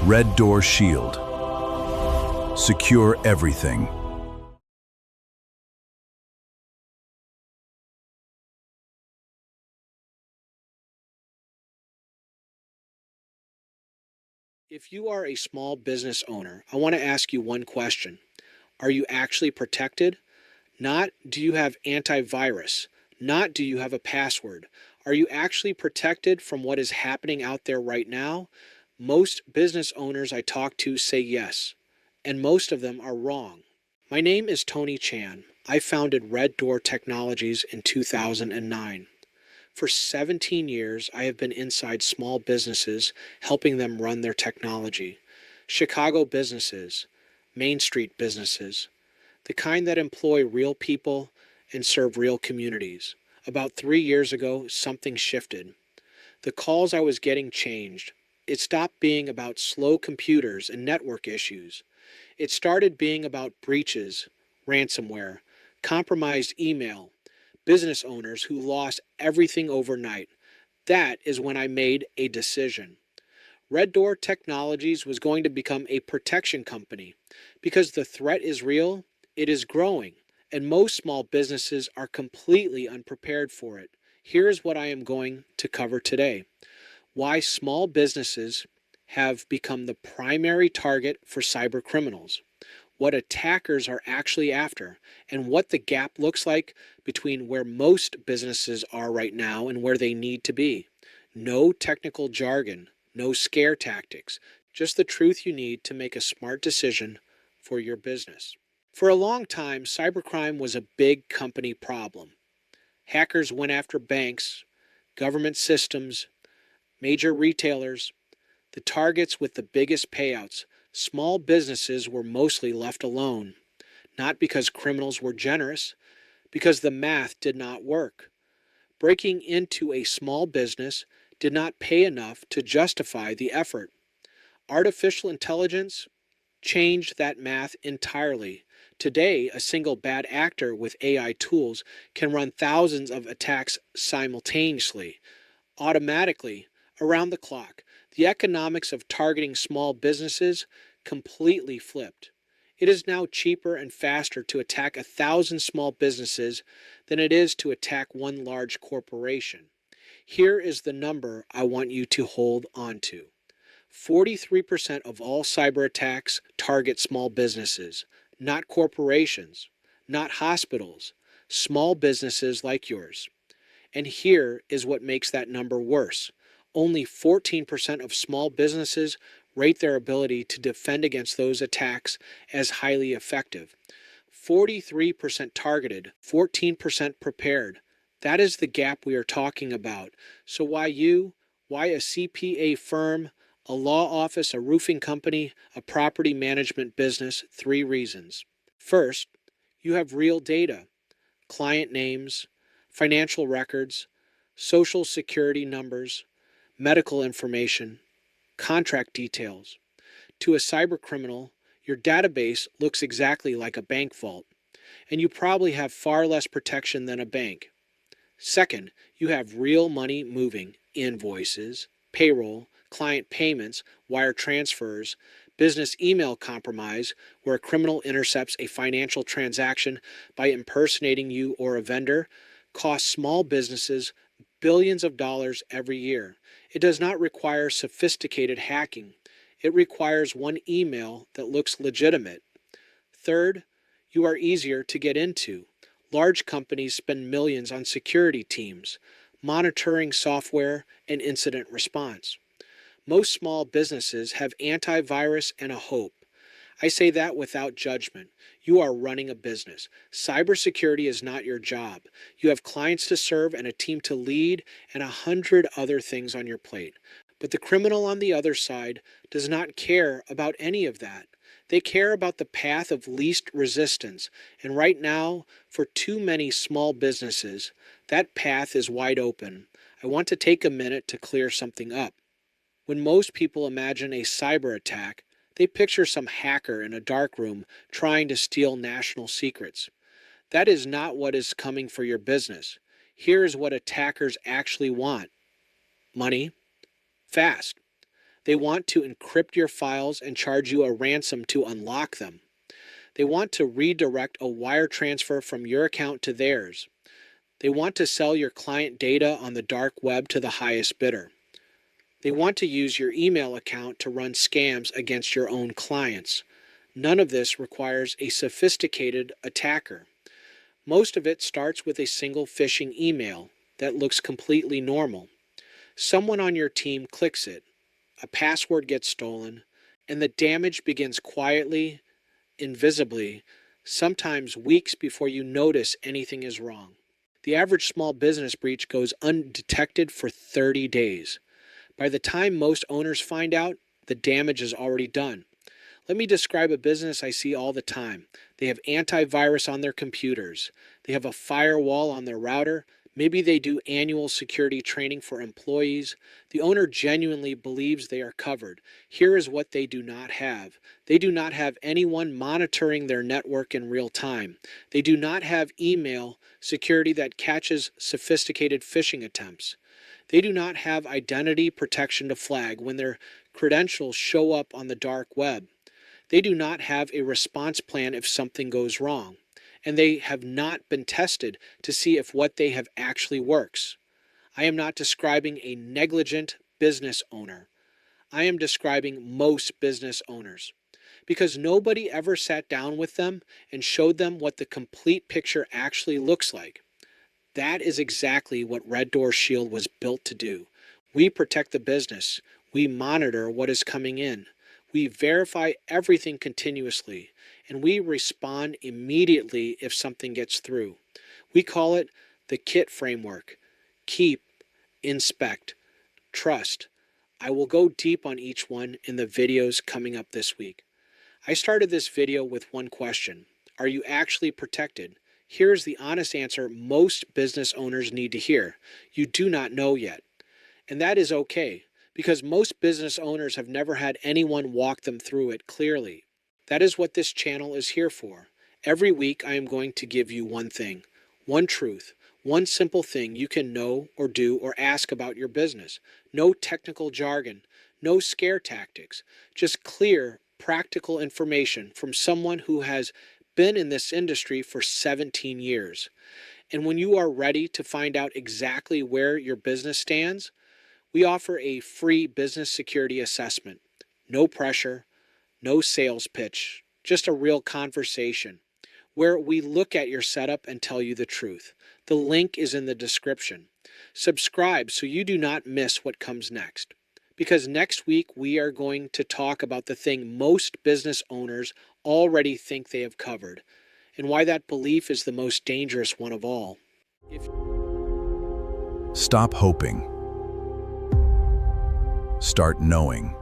Red Door Shield. Secure everything. If you are a small business owner, I want to ask you one question. Are you actually protected? Not do you have antivirus? Not do you have a password? Are you actually protected from what is happening out there right now? Most business owners I talk to say yes, and most of them are wrong. My name is Tony Chan. I founded Red Door Technologies in 2009. For 17 years, I have been inside small businesses, helping them run their technology. Chicago businesses, Main Street businesses, the kind that employ real people and serve real communities. About 3 years ago, something shifted. The calls I was getting changed. It stopped being about slow computers and network issues. It started being about breaches, ransomware, compromised email, business owners who lost everything overnight. That is when I made a decision. Red Door Technologies was going to become a protection company. Because the threat is real, it is growing, and most small businesses are completely unprepared for it. Here's what I am going to cover today. Why small businesses have become the primary target for cybercriminals, what attackers are actually after, and what the gap looks like between where most businesses are right now and where they need to be. No technical jargon, no scare tactics, just the truth you need to make a smart decision for your business. For a long time, cybercrime was a big company problem. Hackers went after banks, government systems, major retailers, the targets with the biggest payouts. Small businesses were mostly left alone, not because criminals were generous, because the math did not work. Breaking into a small business did not pay enough to justify the effort. Artificial intelligence changed that math entirely. Today, a single bad actor with AI tools can run thousands of attacks simultaneously, automatically, around the clock. The economics of targeting small businesses completely flipped. It is now cheaper and faster to attack 1,000 small businesses than it is to attack one large corporation. Here is the number I want you to hold on to. 43% of all cyber attacks target small businesses, not corporations, not hospitals, small businesses like yours. And here is what makes that number worse. Only 14% of small businesses rate their ability to defend against those attacks as highly effective. 43% targeted, 14% prepared. That is the gap we are talking about. So why you? Why a CPA firm, a law office, a roofing company, a property management business? 3 reasons. First, you have real data, client names, financial records, social security numbers, medical information, contract details. To a cybercriminal, your database looks exactly like a bank vault, and you probably have far less protection than a bank. Second, you have real money moving, invoices, payroll, client payments, wire transfers, business email compromise, where a criminal intercepts a financial transaction by impersonating you or a vendor, costs small businesses billions of dollars every year. It does not require sophisticated hacking. It requires one email that looks legitimate. Third, you are easier to get into. Large companies spend millions on security teams, monitoring software, and incident response. Most small businesses have antivirus and a hope. I say that without judgment. You are running a business. Cybersecurity is not your job. You have clients to serve and a team to lead and 100 other things on your plate. But the criminal on the other side does not care about any of that. They care about the path of least resistance. And right now, for too many small businesses, that path is wide open. I want to take a minute to clear something up. When most people imagine a cyber attack, they picture some hacker in a dark room trying to steal national secrets. That is not what is coming for your business. Here is what attackers actually want. Money. Fast. They want to encrypt your files and charge you a ransom to unlock them. They want to redirect a wire transfer from your account to theirs. They want to sell your client data on the dark web to the highest bidder. They want to use your email account to run scams against your own clients. None of this requires a sophisticated attacker. Most of it starts with a single phishing email that looks completely normal. Someone on your team clicks it, a password gets stolen, and the damage begins quietly, invisibly, sometimes weeks before you notice anything is wrong. The average small business breach goes undetected for 30 days. By the time most owners find out, the damage is already done. Let me describe a business I see all the time. They have antivirus on their computers. They have a firewall on their router. Maybe they do annual security training for employees. The owner genuinely believes they are covered. Here is what they do not have. They do not have anyone monitoring their network in real time. They do not have email security that catches sophisticated phishing attempts. They do not have identity protection to flag when their credentials show up on the dark web. They do not have a response plan if something goes wrong. And they have not been tested to see if what they have actually works. I am not describing a negligent business owner. I am describing most business owners. Because nobody ever sat down with them and showed them what the complete picture actually looks like. That is exactly what Red Door Shield was built to do. We protect the business. We monitor what is coming in. We verify everything continuously, and we respond immediately if something gets through. We call it the KIT framework. Keep, inspect, trust. I will go deep on each one in the videos coming up this week. I started this video with one question. Are you actually protected? Here's the honest answer most business owners need to hear. You do not know yet. And that is okay, because most business owners have never had anyone walk them through it clearly. That is what this channel is here for. Every week I am going to give you one thing, one truth, one simple thing you can know or do or ask about your business. No technical jargon, no scare tactics, just clear, practical information from someone who has been in this industry for 17 years. And when you are ready to find out exactly where your business stands, we offer a free business security assessment. No pressure, no sales pitch, just a real conversation where we look at your setup and tell you the truth. The link is in the description. Subscribe so you do not miss what comes next. Because next week we are going to talk about the thing most business owners already think they have covered, and why that belief is the most dangerous one of all. Stop hoping. Start knowing.